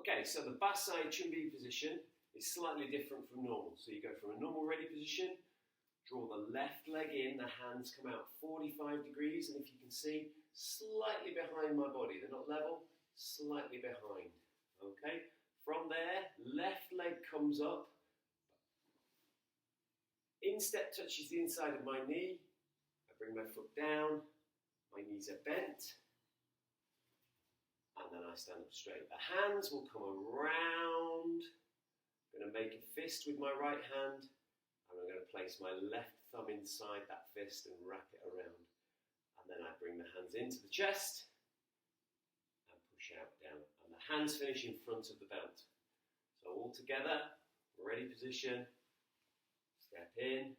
Okay, so the Bassai HYUNG position is slightly different from normal. So you go from a normal ready position, draw the left leg in, the hands come out 45 degrees, and if you can see, slightly behind my body. They're not level, slightly behind. Okay, from there, left leg comes up, instep touches the inside of my knee, I bring my foot down, my knees are bent, and then I stand up straight. The hands will come around. I'm going to make a fist with my right hand, and I'm going to place my left thumb inside that fist and wrap it around. And then I bring the hands into the chest and push out down. And the hands finish in front of the belt. So all together, ready position, step in.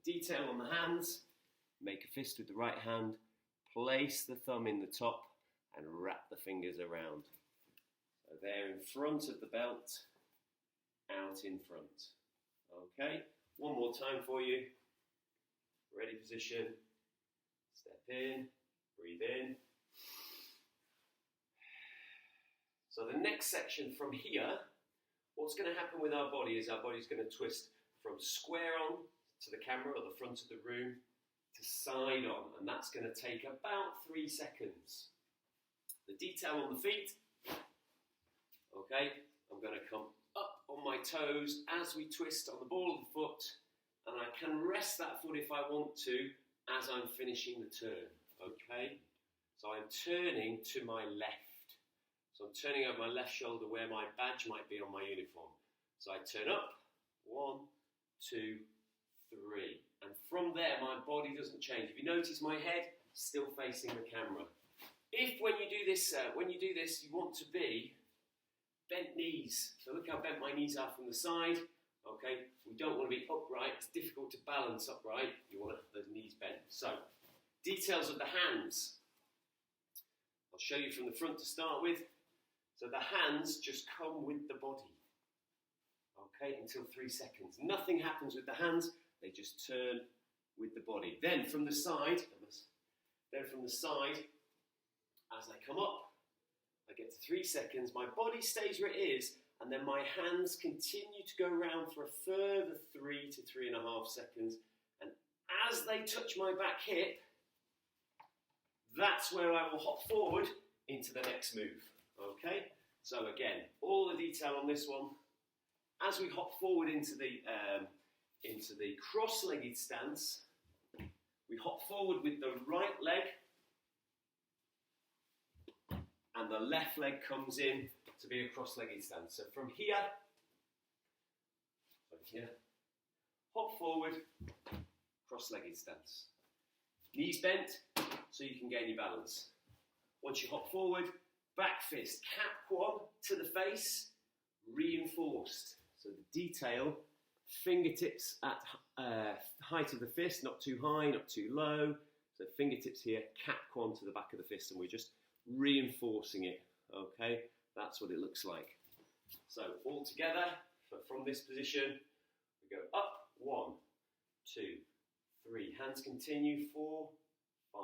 Detail on the hands, make a fist with the right hand, place the thumb in the top and wrap the fingers around. So they're in front of the belt, out in front. Okay, one more time for you. Ready position, step in, breathe in. So the next section from here, what's going to happen with our body is our body's going to twist from square on to the camera or the front of the room to side on, and that's going to take about 3 seconds. The detail on the feet, okay, I'm going to come up on my toes as we twist on the ball of the foot, and I can rest that foot if I want to as I'm finishing the turn, okay? So I'm turning to my left. So I'm turning over my left shoulder where my badge might be on my uniform. So I turn up, 1, 2, 3, and from there my body doesn't change. If you notice, my head still facing the camera. If when you do this, you want to be bent knees. So look how bent my knees are from the side. Okay, we don't want to be upright. It's difficult to balance upright. You want the knees bent. So details of the hands. I'll show you from the front to start with. So the hands just come with the body. Okay, until 3 seconds. Nothing happens with the hands. They just turn with the body. Then from the side, as I come up, I get to 3 seconds, my body stays where it is, and then my hands continue to go around for a further 3 to 3.5 seconds. And as they touch my back hip, that's where I will hop forward into the next move. Okay? So again, all the detail on this one. As we hop forward into the cross-legged stance, we hop forward with the right leg, and the left leg comes in to be a cross-legged stance. So from here, hop forward, cross-legged stance. Knees bent so you can gain your balance. Once you hop forward, back fist, cap quad to the face, reinforced. So the detail, fingertips at height of the fist, not too high, not too low. So fingertips here, cap quad to the back of the fist, and we're just reinforcing it, okay? That's what it looks like. So all together, from this position, we go up, 1, 2, 3. Hands continue, 4, 5,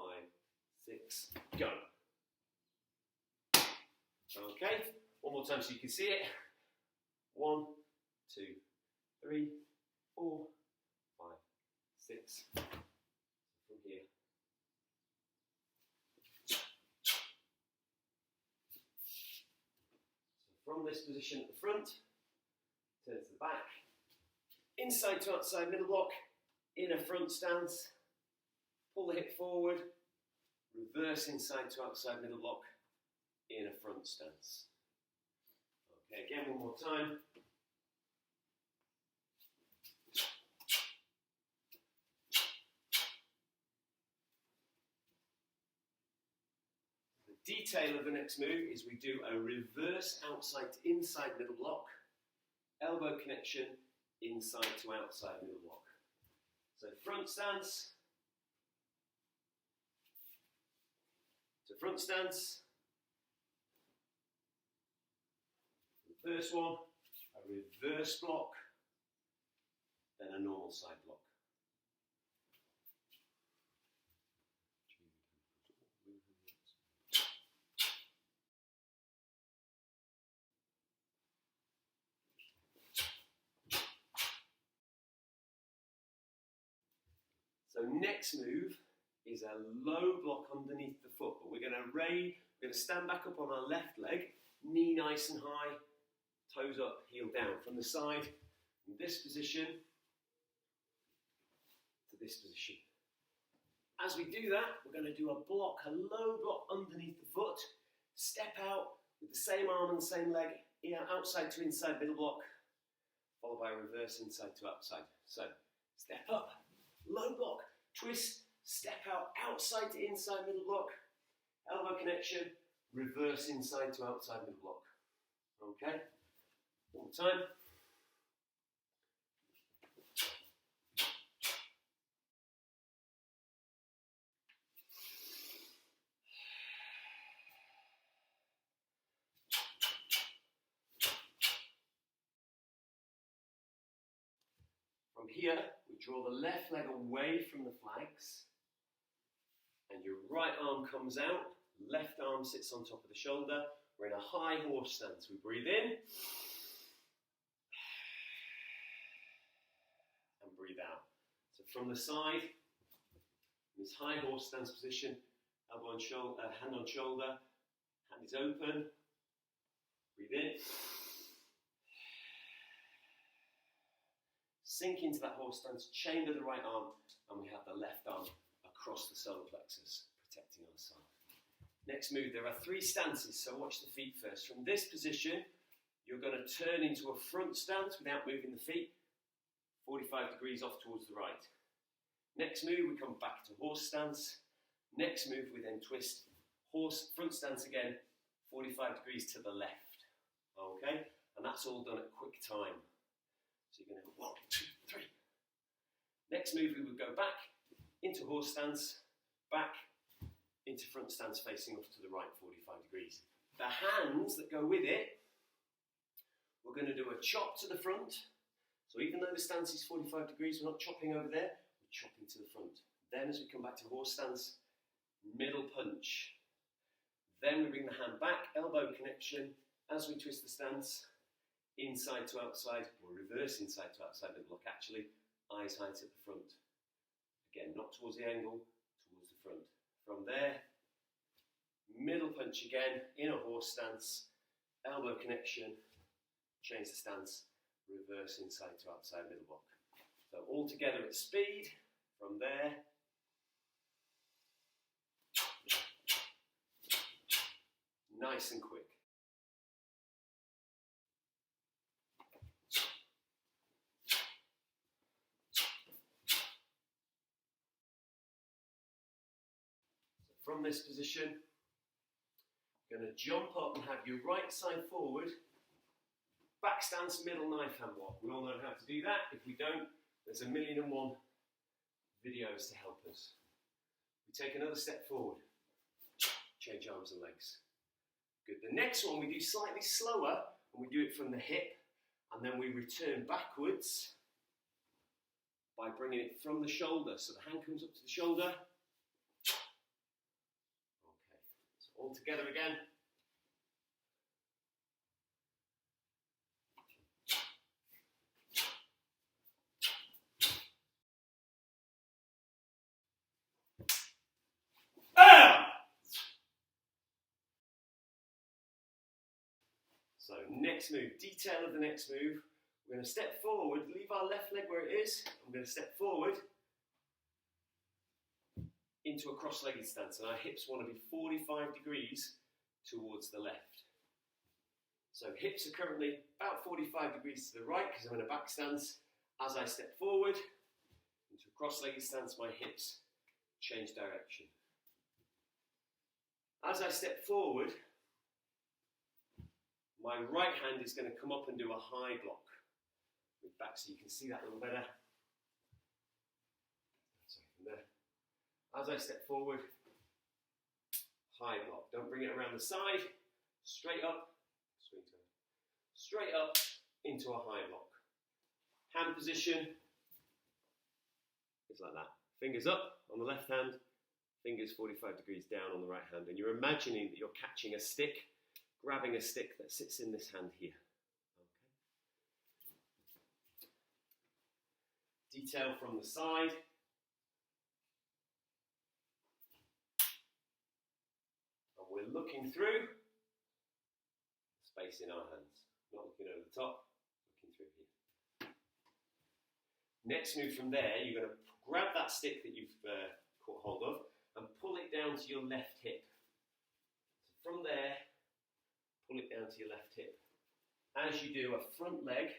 6, go. Okay, one more time so you can see it. 1, 2, 3, 4, 5, 6. From here. So from this position at the front, turn to the back, inside to outside middle block, in a front stance, pull the hip forward, reverse inside to outside middle block, in a front stance. Okay, again one more time. The detail of the next move is we do a reverse outside to inside middle block, elbow connection, inside to outside middle block. So front stance, to front stance. The first one, a reverse block, then a normal side block. next move is a low block underneath the foot, but we're going to stand back up on our left leg, knee nice and high, toes up, heel down, from the side, in this position to this position. As we do that, we're going to do a low block underneath the foot, step out with the same arm and the same leg, outside to inside middle block, followed by a reverse inside to outside. So, step up, low block, twist, step out, outside to inside middle block, elbow connection, reverse inside to outside middle block. Okay, one more time. From here, we draw the left leg away from the flags, and your right arm comes out, left arm sits on top of the shoulder. We're in a high horse stance. We breathe in, and breathe out. So from the side, this high horse stance position, elbow on shoulder, hand on shoulder, hand is open, breathe in. Sink into that horse stance, chamber the right arm, and we have the left arm across the solar plexus, protecting our side. Next move, there are 3 stances, so watch the feet first. From this position, you're going to turn into a front stance without moving the feet, 45 degrees off towards the right. Next move, we come back to horse stance. Next move, we then twist horse, front stance again, 45 degrees to the left. Okay? And that's all done at quick time. So you're going to go 1, 2, 3. Next move, we would go back into horse stance, back into front stance facing off to the right, 45 degrees. The hands that go with it, we're going to do a chop to the front. So even though the stance is 45 degrees, we're not chopping over there, we're chopping to the front. Then as we come back to horse stance, middle punch. Then we bring the hand back, elbow connection, as we twist the stance, inside to outside, or reverse inside to outside middle block, actually, eyes height at the front. Again, not towards the angle, towards the front. From there, middle punch again, in a horse stance, elbow connection, change the stance, reverse inside to outside middle block. So all together at speed, from there, nice and quick. From this position, you're going to jump up and have your right side forward, back stance, middle knife hand walk. We all know how to do that. If we don't, there's 1,000,001 videos to help us. We take another step forward, change arms and legs. Good. The next one we do slightly slower, and we do it from the hip, and then we return backwards by bringing it from the shoulder. So the hand comes up to the shoulder. All together again. So next move, detail of the next move. We're going to step forward, leave our left leg where it is. I'm going to step forward into a cross-legged stance, and our hips want to be 45 degrees towards the left. So hips are currently about 45 degrees to the right because I'm in a back stance. As I step forward into a cross-legged stance, my hips change direction. As I step forward, my right hand is going to come up and do a high block with back, so you can see that a little better. So from there. As I step forward, high block. Don't bring it around the side. Straight up, straight up into a high block. Hand position is like that. Fingers up on the left hand, fingers 45 degrees down on the right hand. And you're imagining that you're catching a stick, grabbing a stick that sits in this hand here. Okay. Detail from the side. we're looking through, space in our hands, not looking over the top, looking through here. Next move from there, you're going to grab that stick that you've caught hold of and pull it down to your left hip. So from there, pull it down to your left hip. As you do a front leg,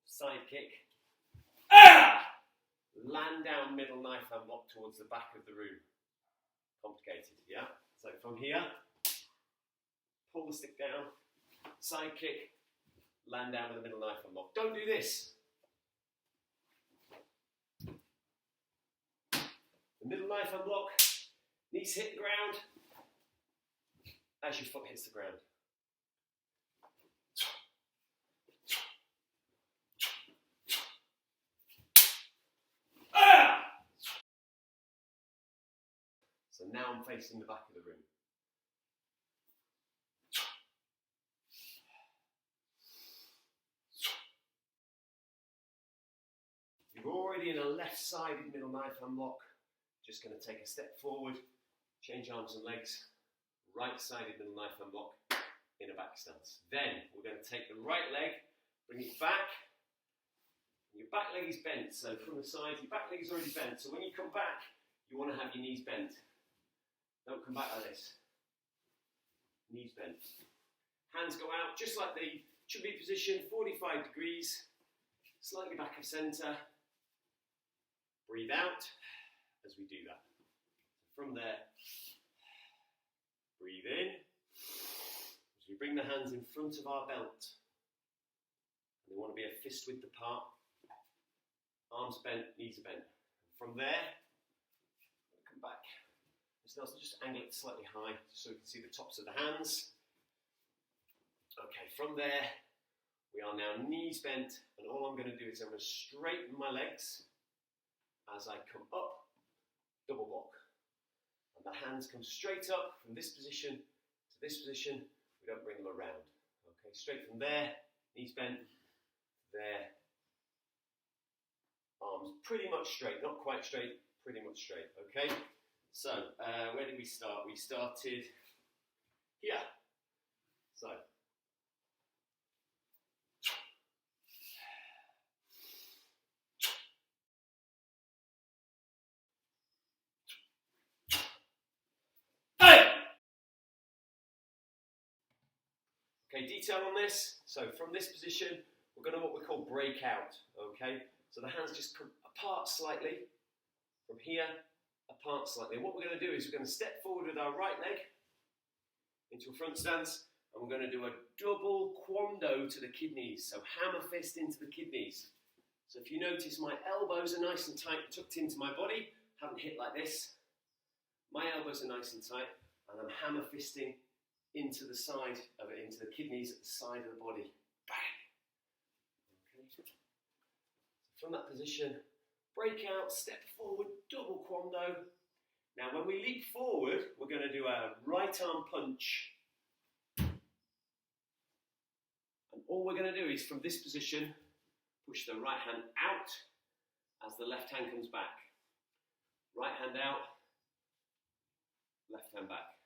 side kick, land down middle knife hand block towards the back of the room. Complicated, yeah? So from here, pull the stick down, side kick, land down with the middle knife hand block. Don't do this. The middle knife hand block, knees hit the ground as your foot hits the ground. So now I'm facing the back of the room. You're already in a left-sided middle knife hand block. Just going to take a step forward, change arms and legs, right-sided middle knife hand block in a back stance. Then we're going to take the right leg, bring it back. Your back leg is bent, so from the side, your back leg is already bent. So when you come back, you want to have your knees bent. Don't come back like this. Knees bent. Hands go out just like the chubby position, 45 degrees, slightly back of centre. Breathe out as we do that. From there, breathe in as we bring the hands in front of our belt. And they want to be a fist width apart. Arms bent, knees are bent. From there, come back. Just angle it slightly high so we can see the tops of the hands. Okay, from there, we are now knees bent, and all I'm going to do is I'm going to straighten my legs as I come up, double block. And the hands come straight up from this position to this position. We don't bring them around. Okay, straight from there, knees bent, there. Arms pretty much straight, not quite straight, pretty much straight, okay? So, where did we start? We started here. So, okay, detail on this. So, from this position, we're going to what we call break out, okay? So the hands just come apart slightly from here. Apart slightly. And what we're going to do is we're going to step forward with our right leg into a front stance, and we're going to do a double quando to the kidneys. So hammer fist into the kidneys. So if you notice, my elbows are nice and tight, tucked into my body. Haven't hit like this. My elbows are nice and tight, and I'm hammer fisting into the side of it, into the kidneys at the side of the body. Bang. Okay. So from that position, break out, step forward, double quando. Now when we leap forward, we're going to do a right arm punch. And all we're going to do is from this position, push the right hand out as the left hand comes back. Right hand out, left hand back.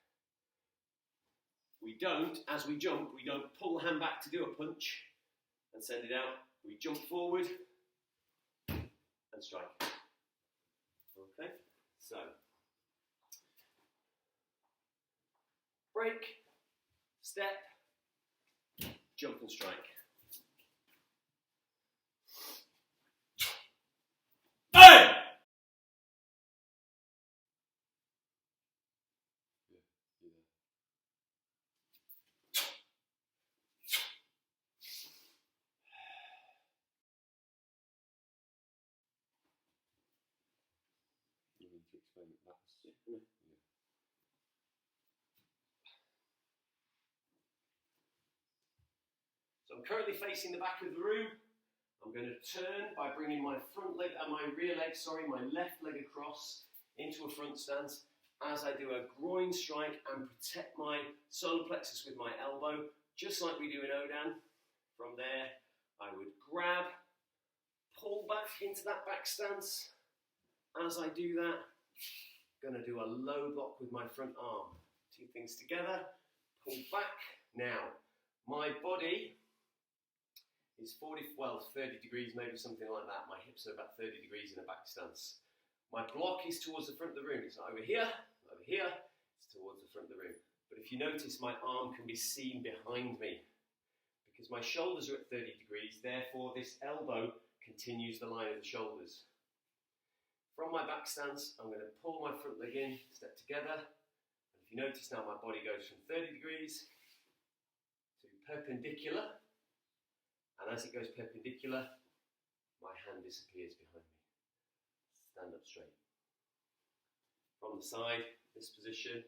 We don't, as we jump, we don't pull the hand back to do a punch and send it out. We jump forward and strike. Okay, so break, step, jump and strike. Hey! To explain that. Yeah. So I'm currently facing the back of the room. I'm going to turn by bringing my front leg and my my left leg across into a front stance as I do a groin strike and protect my solar plexus with my elbow, just like we do in Odan. From there, I would grab, pull back into that back stance. As I do that, I'm going to do a low block with my front arm two things together, pull back. Now, my body is 30 degrees, maybe something like that. My hips are about 30 degrees in a back stance. My block is towards the front of the room. It's not over here, it's towards the front of the room. But if you notice, my arm can be seen behind me because my shoulders are at 30 degrees, therefore this elbow continues the line of the shoulders. From my back stance, I'm going to pull my front leg in, step together. And if you notice now, my body goes from 30 degrees to perpendicular. And as it goes perpendicular, my hand disappears behind me. Stand up straight. From the side, this position.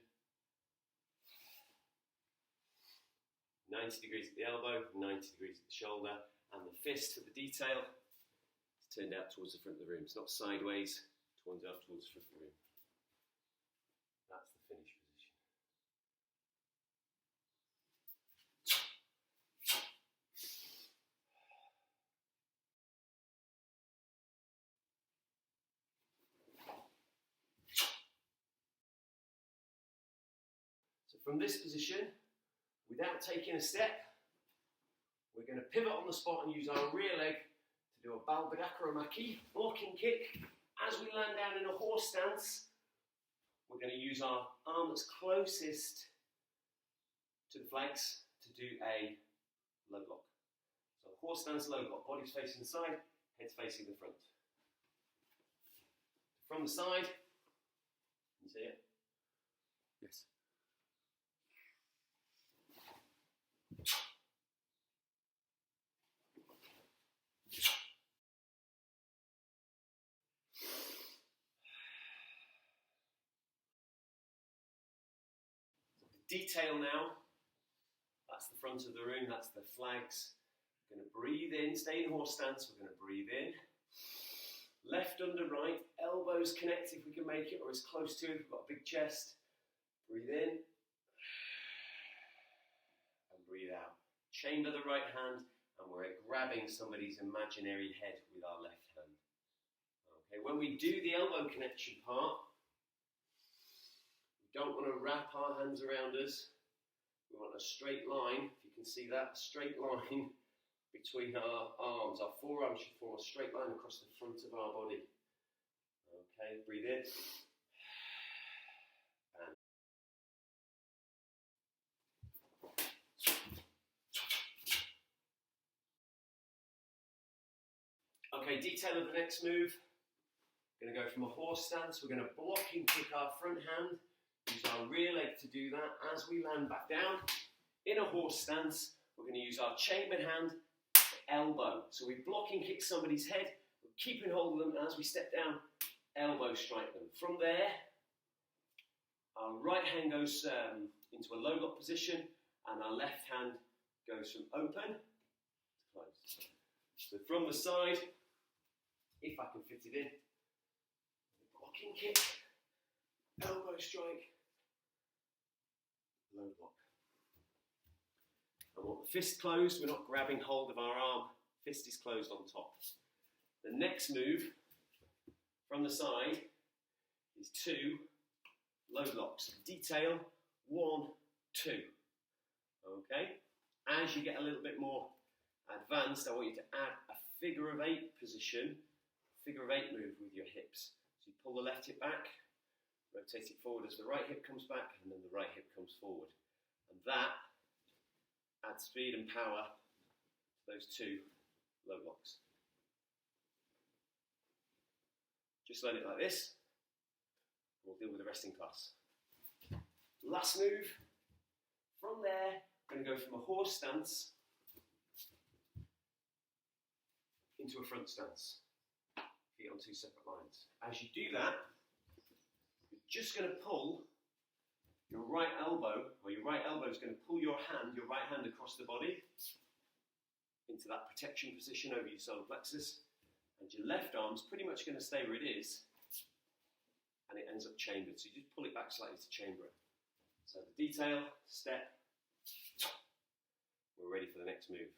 90 degrees at the elbow, 90 degrees at the shoulder, and the fist for the detail is turned out towards the front of the room. It's not sideways, it turns out towards the front of the room. That's the finish position. So from this position, without taking a step, we're going to pivot on the spot and use our rear leg to do a balbadakromaki, blocking kick. As we land down in a horse stance, we're going to use our arm that's closest to the flags to do a low block. So horse stance, low block, body's facing the side, head's facing the front. From the side, can you see it? Yes. Detail now, that's the front of the room, that's the flags. We're going to breathe in, stay in horse stance, we're going to breathe in. Left under right, elbows connect if we can make it, or as close to, if we've got a big chest. Breathe in, and breathe out. Chamber the right hand, and we're grabbing somebody's imaginary head with our left hand. Okay, when we do the elbow connection part, don't want to wrap our hands around us. We want a straight line, if you can see that, a straight line between our arms. Our forearms should form a straight line across the front of our body. Okay, breathe in. And okay, detail of the next move. We're going to go from a horse stance. We're going to block and kick our front hand. Use our rear leg to do that. As we land back down, in a horse stance, we're going to use our chambered hand, elbow. So we block and kick somebody's head, we're keeping hold of them, and as we step down, elbow strike them. From there, our right hand goes into a low lock position, and our left hand goes from open to close. So from the side, if I can fit it in, blocking kick, elbow strike, low block. I want the fist closed, we're not grabbing hold of our arm, fist is closed on top. The next move from the side is 2 low blocks. Detail 1, 2. Okay? As you get a little bit more advanced, I want you to add a figure of 8 position, figure of 8 move with your hips. So you pull the left hip back, rotate it forward as the right hip comes back, and then the right hip comes forward. And that adds speed and power to those 2 low blocks. Just learn it like this. We'll deal with the rest in class. Last move. From there, we're going to go from a horse stance into a front stance. Feet on 2 separate lines. As you do that, you're just going to pull your right elbow, or your right elbow is going to pull your right hand across the body into that protection position over your solar plexus, and your left arm's pretty much going to stay where it is, and it ends up chambered. So you just pull it back slightly to chamber it. So the detail, step, we're ready for the next move.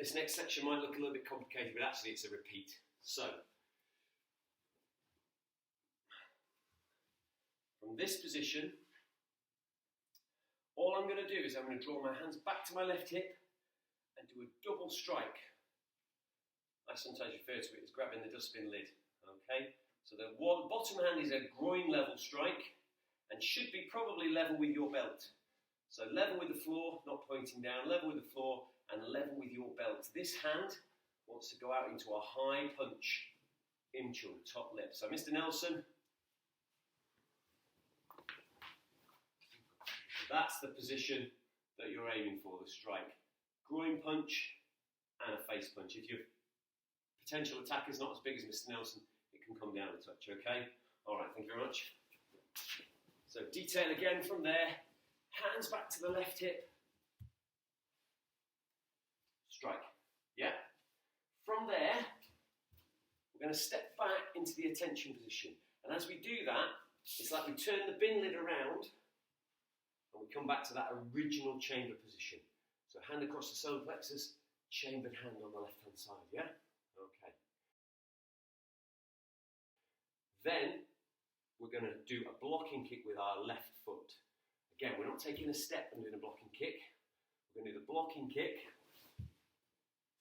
This next section might look a little bit complicated, but actually it's a repeat. So, from this position, all I'm going to do is I'm going to draw my hands back to my left hip and do a double strike. I sometimes refer to it as grabbing the dustbin lid. Okay, so the bottom hand is a groin level strike and should be probably level with your belt. So level with the floor, not pointing down, level with the floor and level with your belt. This hand wants to go out into a high punch into the top lip. So Mr. Nelson, that's the position that you're aiming for, the strike. Groin punch and a face punch. If your potential attack is not as big as Mr. Nelson, it can come down a touch, okay? All right, thank you very much. So detail again from there. Hands back to the left hip. Strike. Yeah? From there, we're going to step back into the attention position. And as we do that, it's like we turn the bin lid around and we come back to that original chamber position. So hand across the solar plexus, chambered hand on the left-hand side, yeah? Okay. Then, we're going to do a blocking kick with our left foot. Again, we're not taking a step and doing a blocking kick. We're going to do the blocking kick.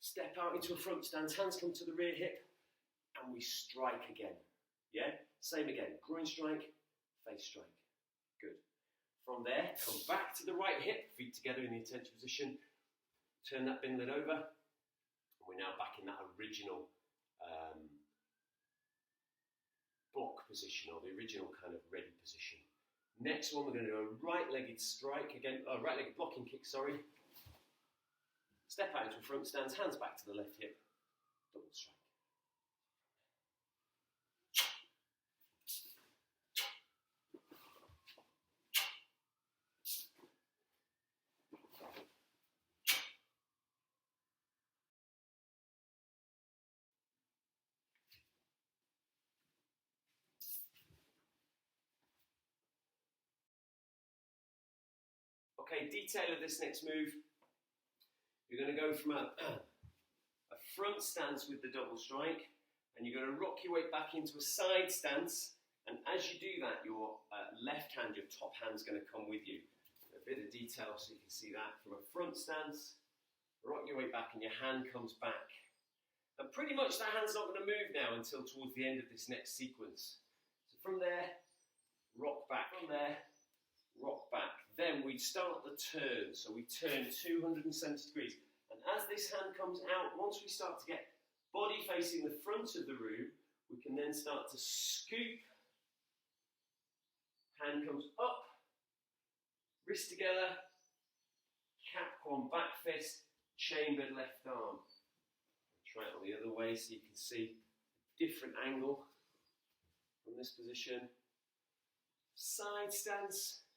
Step out into a front stance, hands come to the rear hip, and we strike again. Yeah? Same again. Groin strike, face strike. Good. From there, come back to the right hip, feet together in the attention position. Turn that bin lid over. And we're now back in that original block position, or the original kind of ready position. Next one, we're going to do a right-legged strike, again, right-legged blocking kick, sorry. Step out into a front stance, hands back to the left hip, double strike. Okay, detail of this next move. You're going to go from a front stance with the double strike, and you're going to rock your weight back into a side stance, and as you do that, your left hand, your top hand, is going to come with you. A bit of detail so you can see that. From a front stance, rock your weight back and your hand comes back. And pretty much that hand's not going to move now until towards the end of this next sequence. So from there, rock back. From there, rock back. Then we start the turn. So we turn 270 degrees. And as this hand comes out, once we start to get body facing the front of the room, we can then start to scoop. Hand comes up, wrist together, Capricorn back fist, chambered left arm. Try it on the other way so you can see a different angle from this position. Side stance.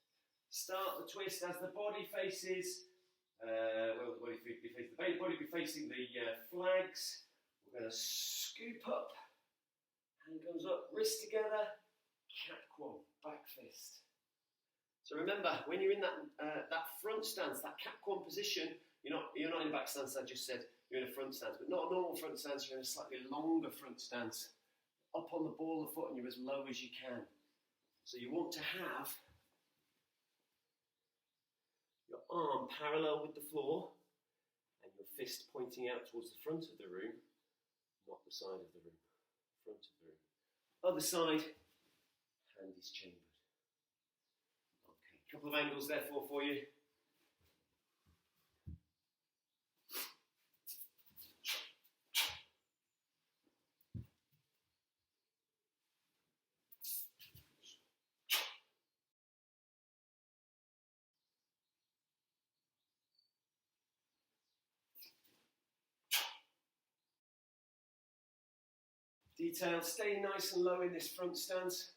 Start the twist as the body faces, the body be facing the flags. We're going to scoop up, hand goes up, wrist together, Capricorn, back fist. So remember, when you're in that front stance, that Capricorn position, you're not in a back stance, I just said, you're in a front stance, but not a normal front stance, you're in a slightly longer front stance. Up on the ball of the foot and you're as low as you can. So you want to have your arm parallel with the floor and your fist pointing out towards the front of the room, not the side of the room, front of the room. Other side, hand is chambered. Okay, a couple of angles therefore for you. Detail, stay nice and low in this front stance.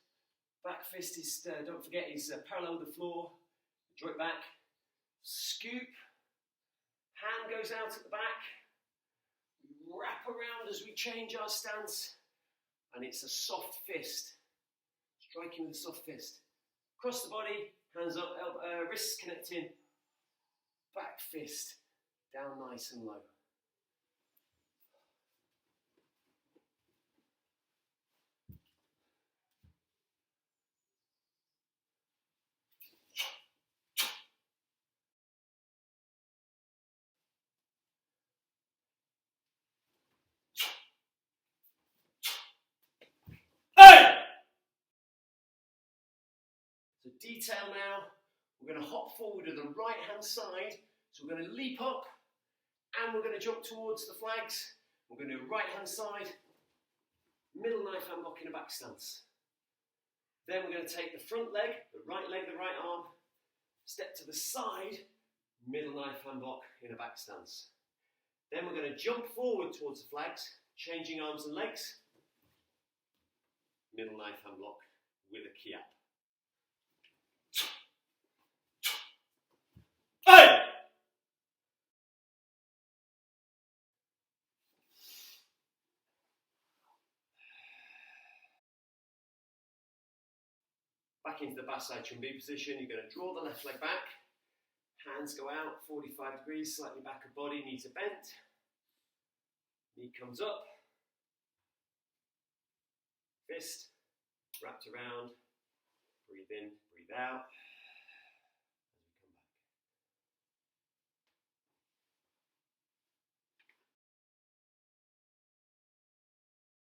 Back fist is, don't forget, is parallel with the floor. Draw it back. Scoop. Hand goes out at the back. We wrap around as we change our stance. And it's a soft fist. Striking with a soft fist. Across the body, hands up, wrists connecting. Back fist. Down nice and low. So detail now, we're going to hop forward to the right hand side. So we're going to leap up and we're going to jump towards the flags. We're going to do right hand side, middle knife hand block in a back stance. Then we're going to take the front leg, the right arm, step to the side, middle knife hand block in a back stance. Then we're going to jump forward towards the flags, changing arms and legs, middle knife hand block with a kiap. Hey! Back into the Bassai HYUNG position, you're going to draw the left leg back, hands go out 45 degrees, slightly back of body, knees are bent, knee comes up, fist wrapped around, breathe in, breathe out.